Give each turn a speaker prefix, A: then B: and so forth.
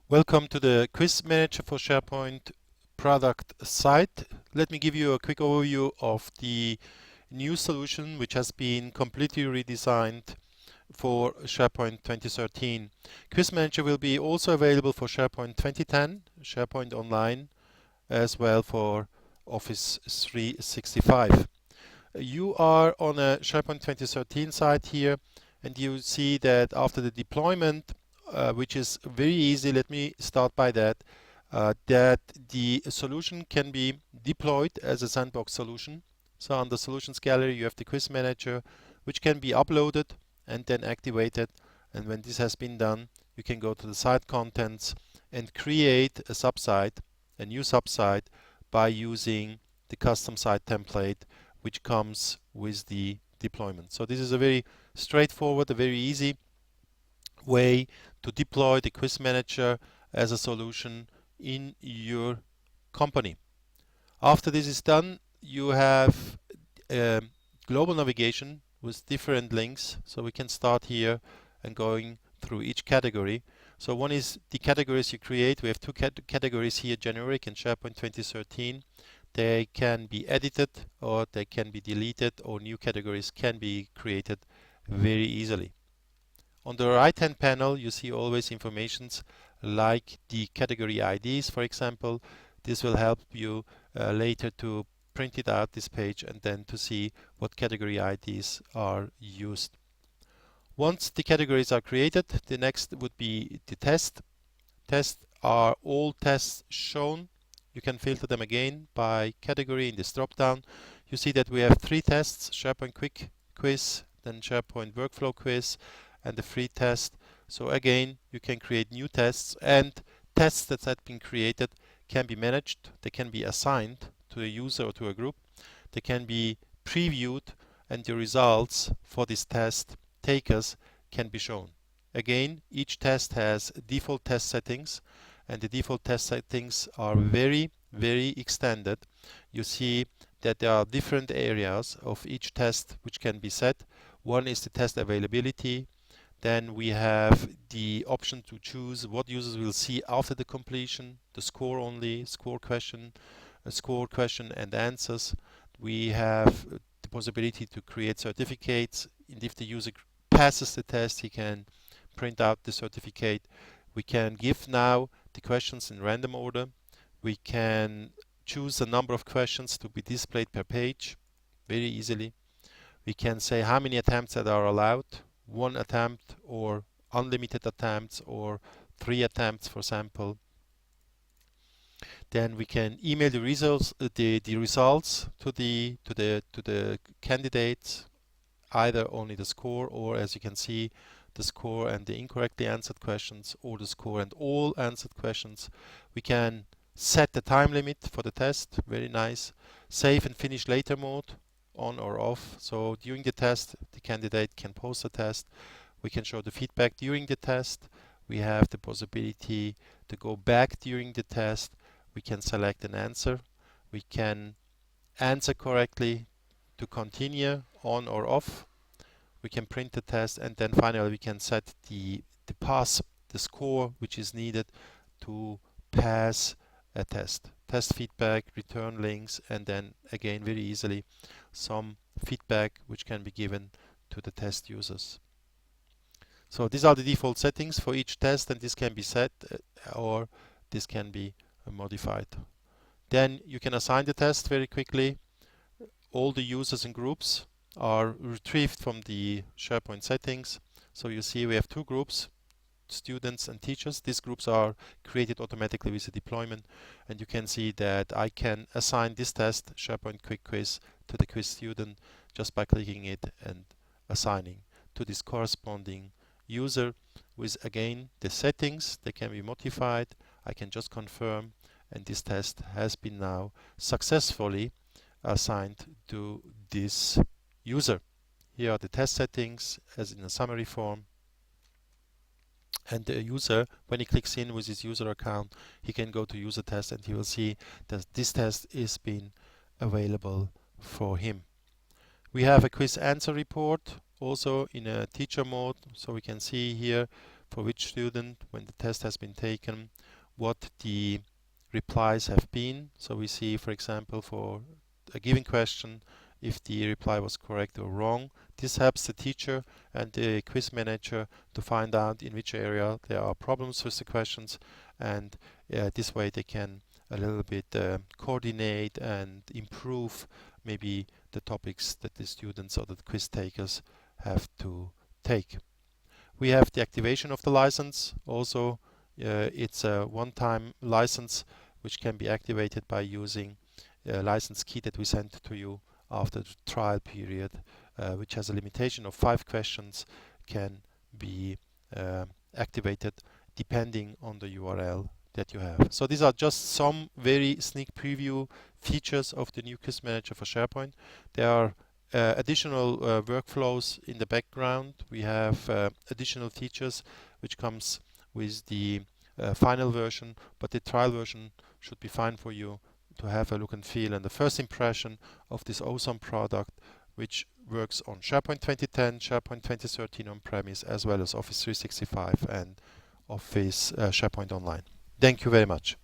A: Welcome to the Quiz Manager for SharePoint product site. Let me give you a quick overview of the new solution which has been completely redesigned for SharePoint 2013. Quiz Manager will be also available for SharePoint 2010, SharePoint Online, as well for Office 365. You are on a SharePoint 2013 site here, and you see that after the deployment, which is very easy, let me start by that, that the solution can be deployed as a sandbox solution. So on the Solutions Gallery, you have the Quiz Manager, which can be uploaded and then activated. And when this has been done, you can go to the site contents and create a subsite, a new subsite, by using the custom site template which comes with the deployment. So this is a very straightforward, a very easy way to deploy the Quiz Manager as a solution in your company. After this is done, you have global navigation with different links. So we can start here and going through each category. So one is the categories you create. We have two categories here, generic and SharePoint 2013. They can be edited or they can be deleted, or new categories can be created very easily. On the right hand panel, you see always informations like the category IDs, for example. This will help you later to print it out, this page, and then to see what category IDs are used. Once the categories are created, the next would be the test. Tests are all tests shown. You can filter them again by category in this drop-down. You see that we have 3 tests: SharePoint Quick Quiz, then SharePoint Workflow Quiz, and the free test. So again, you can create new tests, and tests that have been created can be managed. They can be assigned to a user or to a group. They can be previewed, and the results for this test takers can be shown. Again, each test has default test settings, and the default test settings are very extended. You see that there are different areas of each test which can be set. One is the test availability. Then we have the option to choose what users will see after the completion, the score only, score question and answers. We have the possibility to create certificates, and if the user passes the test, he can print out the certificate. We can give now the questions in random order. We can choose the number of questions to be displayed per page very easily. We can say how many attempts that are allowed, 1 attempt or unlimited attempts or 3 attempts for sample. Then we can email the results, to the candidates, either only the score, or as you can see, the score and the incorrectly answered questions, or the score and all answered questions. We can set the time limit for the test, very nice. Save and finish later mode, on or off. So during the test, the candidate can post the test. We can show the feedback during the test. We have the possibility to go back during the test. We can select an answer. We can answer correctly to continue, on or off. We can print the test, and then finally we can set the score which is needed to pass a test. Test feedback, return links, and then again very easily some feedback which can be given to the test users. So these are the default settings for each test, and this can be set or this can be modified. Then you can assign the test very quickly. All the users and groups are retrieved from the SharePoint settings. So you see we have 2 groups, students and teachers. These groups are created automatically with the deployment, and you can see that I can assign this test, SharePoint Quick Quiz, to the quiz student just by clicking it and assigning to this corresponding user with, again, the settings. They can be modified. I can just confirm, and this test has been now successfully assigned to this user. Here are the test settings as in a summary form. And the user, when he clicks in with his user account, he can go to user test, and he will see that this test is being available for him. We have a quiz answer report also in a teacher mode, so we can see here for which student, when the test has been taken, what the replies have been. So we see, for example, for a given question, if the reply was correct or wrong. This helps the teacher and the quiz manager to find out in which area there are problems with the questions, and this way they can a little bit coordinate and improve maybe the topics that the students or the quiz takers have to take. We have the activation of the license. Also, it's a one-time license which can be activated by using a license key that we send to you after the trial period, which has a limitation of 5 questions, can be activated depending on the URL that you have. So these are just some very sneak preview features of the new Quiz Manager for SharePoint. There are additional workflows in the background. We have additional features which comes with the final version, but the trial version should be fine for you to have a look and feel and the first impression of this awesome product, which works on SharePoint 2010, SharePoint 2013 on-premise, as well as Office 365 and Office SharePoint Online. Thank you very much.